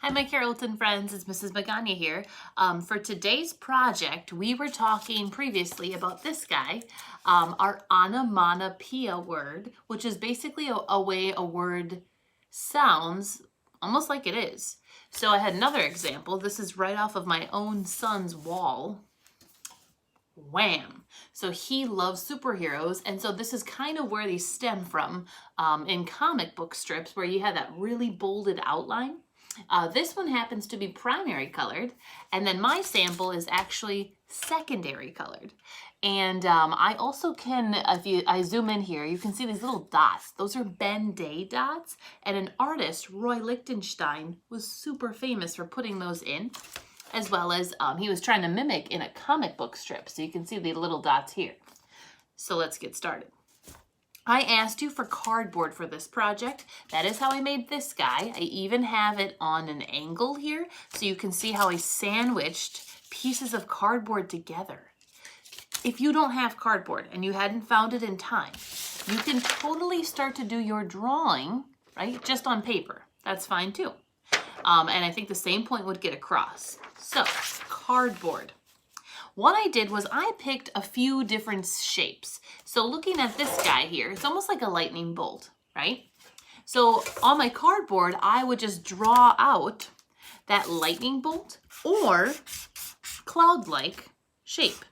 Hi, my Carrollton friends, it's Mrs. Magana here. For today's project, we were talking previously about this guy, our onomatopoeia word, which is basically a way a word sounds almost like it is. So I had another example. This is right off of my own son's wall. Wham! So he loves superheroes, and so this is kind of where these stem from in comic book strips where you have that really bolded outline. This one happens to be primary colored, and then my sample is actually secondary colored. And I also can, if I zoom in here, you can see these little dots. Those are Ben-Day dots, and an artist, Roy Lichtenstein, was super famous for putting those in, as well as he was trying to mimic in a comic book strip. So you can see the little dots here. So let's get started. I asked you for cardboard for this project. That is how I made this guy. I even have it on an angle here, so you can see how I sandwiched pieces of cardboard together. If you don't have cardboard and you hadn't found it in time, you can totally start to do your drawing, right, just on paper. That's fine too. And I think the same point would get across. So, cardboard. What I did was I picked a few different shapes. So looking at this guy here, it's almost like a lightning bolt, right? So on my cardboard, I would just draw out that lightning bolt or cloud-like shape.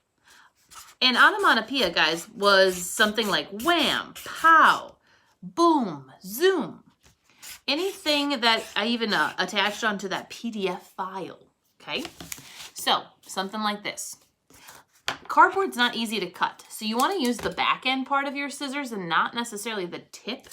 And onomatopoeia, guys, was something like wham, pow, boom, zoom. Anything that I even attached onto that PDF file, okay? So something like this. Cardboard's not easy to cut, so you want to use the back end part of your scissors and not necessarily the tip.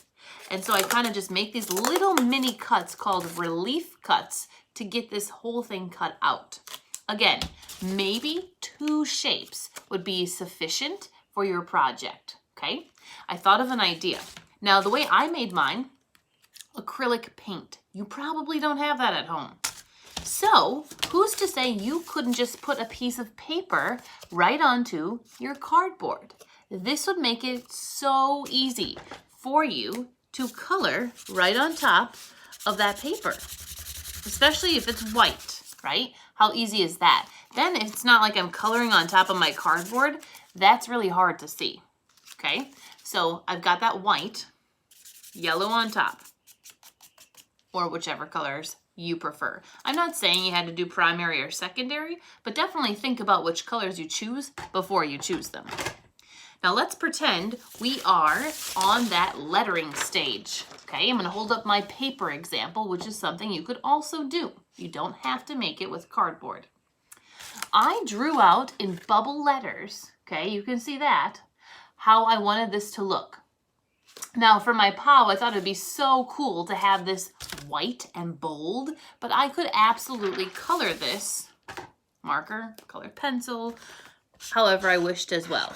And so I kind of just make these little mini cuts called relief cuts to get this whole thing cut out. Again, maybe 2 shapes would be sufficient for your project, okay? I thought of an idea. Now, the way I made mine, acrylic paint. You probably don't have that at home. So, who's to say you couldn't just put a piece of paper right onto your cardboard? This would make it so easy for you to color right on top of that paper, especially if it's white, right? How easy is that? Then it's not like I'm coloring on top of my cardboard. That's really hard to see, okay? So I've got that white, yellow on top, or whichever colors you prefer. I'm not saying you had to do primary or secondary, but definitely think about which colors you choose before you choose them. Now let's pretend we are on that lettering stage. Okay, I'm gonna hold up my paper example, which is something you could also do. You don't have to make it with cardboard. I drew out in bubble letters, okay, you can see that, how I wanted this to look. Now for my POW, I thought it'd be so cool to have this white and bold, but I could absolutely color this marker, colored pencil, however I wished as well.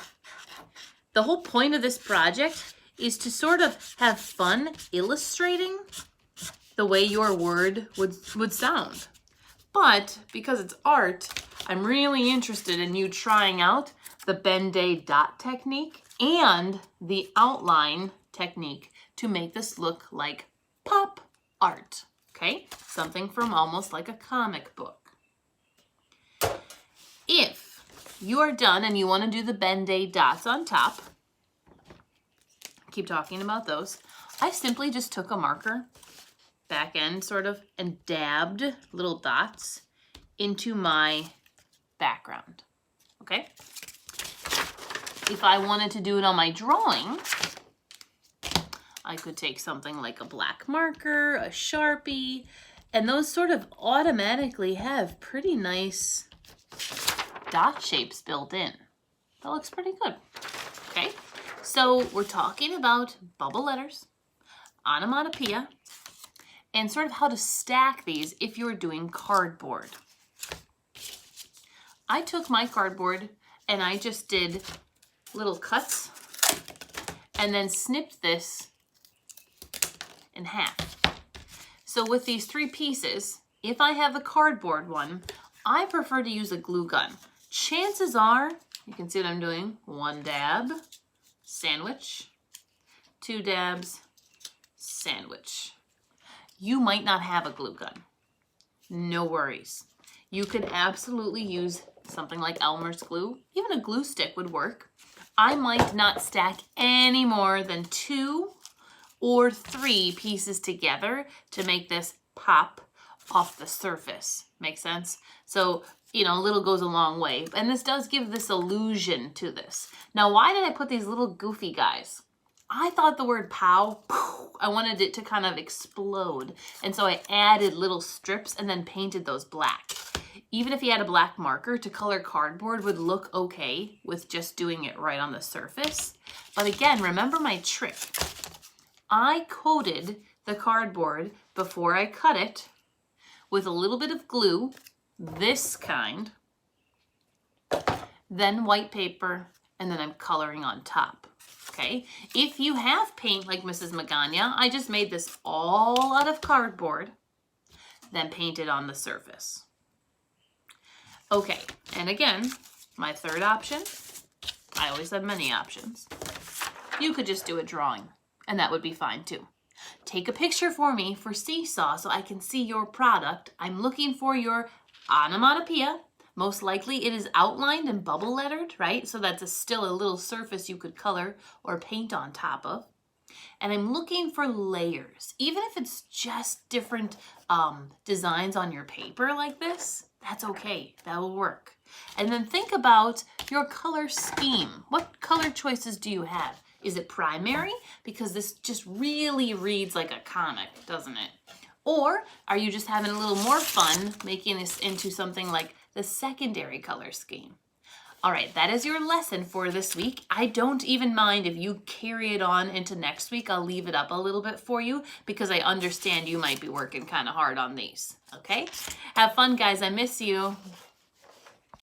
The whole point of this project is to sort of have fun illustrating the way your word would sound. But because it's art, I'm really interested in you trying out the Ben-Day dot technique and the outline technique to make this look like pop art, okay? Something from almost like a comic book. If you are done and you want to do the Ben-Day dots on top, keep talking about those, I simply just took a marker, back end sort of, and dabbed little dots into my background, okay? If I wanted to do it on my drawing, I could take something like a black marker, a Sharpie, and those sort of automatically have pretty nice dot shapes built in. That looks pretty good, okay? So we're talking about bubble letters, onomatopoeia, and sort of how to stack these if you're doing cardboard. I took my cardboard and I just did little cuts and then snipped this in half. So with these 3 pieces, if I have the cardboard one, I prefer to use a glue gun. Chances are, you can see what I'm doing, 1 dab, sandwich, 2 dabs, sandwich. You might not have a glue gun. no worries. You could absolutely use something like Elmer's glue. Even a glue stick would work. I might not stack any more than 2 or 3 pieces together to make this pop off the surface. Make sense? So, you know, a little goes a long way. And this does give this illusion to this. Now, why did I put these little goofy guys? I thought the word pow, I wanted it to kind of explode. And so I added little strips and then painted those black. Even if you had a black marker to color cardboard would look okay with just doing it right on the surface. But again, remember my trick. I coated the cardboard before I cut it with a little bit of glue, this kind, then white paper, and then I'm coloring on top. Okay, if you have paint like Mrs. Magana, I just made this all out of cardboard, then painted on the surface. Okay, and again, my third option, I always have many options. You could just do a drawing, and that would be fine too. Take a picture for me for Seesaw so I can see your product. I'm looking for your onomatopoeia. Most likely it is outlined and bubble lettered, right? So that's still a little surface you could color or paint on top of. And I'm looking for layers. Even if it's just different designs on your paper like this, that's okay. That will work. And then think about your color scheme. What color choices do you have? Is it primary? Because this just really reads like a comic, doesn't it? Or are you just having a little more fun making this into something like the secondary color scheme? All right, that is your lesson for this week. I don't even mind if you carry it on into next week. I'll leave it up a little bit for you because I understand you might be working kind of hard on these, okay? Have fun, guys. I miss you.